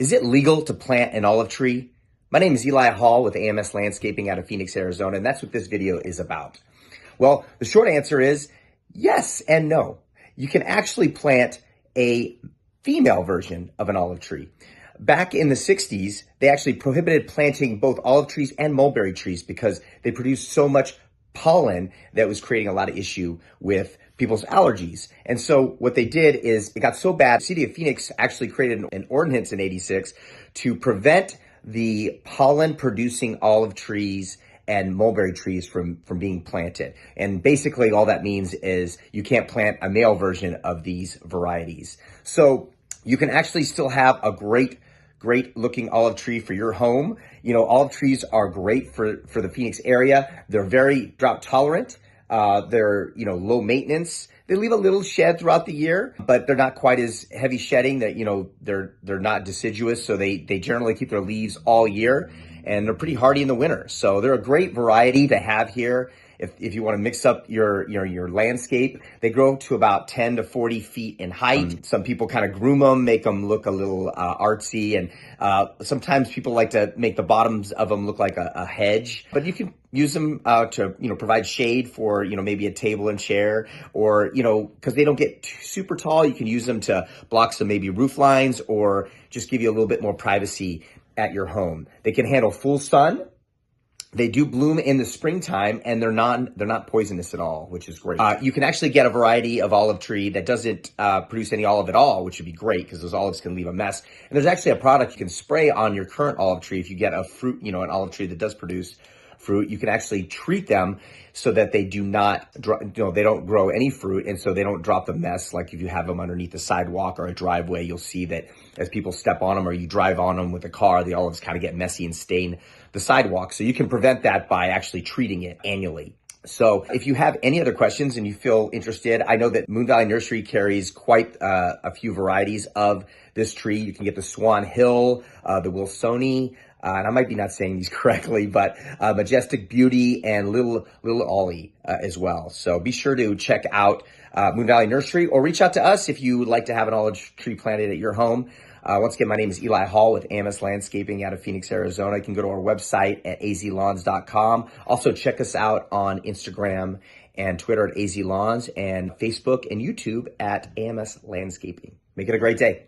Is it legal to plant an olive tree? My name is Eli Hall with AMS Landscaping out of Phoenix, Arizona, and that's what this video is about. Well, the short answer is yes and no. You can actually plant a female version of an olive tree. Back in the 60s, they actually prohibited planting both olive trees and mulberry trees because they produced so much pollen that was creating a lot of issue with people's allergies. And so what they did is it got so bad, the city of Phoenix actually created an ordinance in '86 to prevent the pollen producing olive trees and mulberry trees from being planted. And basically all that means is you can't plant a male version of these varieties. So you can actually still have a great looking olive tree for your home. You know, olive trees are great for the Phoenix area. They're very drought tolerant. They're, low maintenance. They leave a little shed throughout the year, but they're not quite as heavy shedding that, they're not deciduous. So they generally keep their leaves all year, and they're pretty hardy in the winter. So they're a great variety to have here. If you want to mix up your landscape, they grow to about 10 to 40 feet in height. Some people kind of groom them, make them look a little artsy, and sometimes people like to make the bottoms of them look like a hedge. But you can use them to provide shade for maybe a table and chair, or because they don't get super tall, you can use them to block some maybe roof lines or just give you a little bit more privacy at your home. They can handle full sun. They do bloom in the springtime, and they're not poisonous at all, which is great. You can actually get a variety of olive tree that doesn't produce any olive at all, which would be great because those olives can leave a mess. And there's actually a product you can spray on your current olive tree. If you get a fruit, an olive tree that does produce fruit, you can actually treat them so that they do not, they don't grow any fruit, and so they don't drop the mess. Like if you have them underneath a sidewalk or a driveway, you'll see that as people step on them or you drive on them with a car, the olives kind of get messy and stain the sidewalk. So you can prevent that by actually treating it annually. So if you have any other questions and you feel interested, I know that Moon Valley Nursery carries quite a few varieties of this tree. You can get the Swan Hill, the Wilsoni, and I might be not saying these correctly, but Majestic Beauty and Little Ollie as well. So be sure to check out Moon Valley Nursery, or reach out to us if you would like to have an olive tree planted at your home. Once again, my name is Eli Hall with AMS Landscaping out of Phoenix, Arizona. You can go to our website at azlawns.com. Also check us out on Instagram and Twitter at azlawns, and Facebook and YouTube at AMS Landscaping. Make it a great day.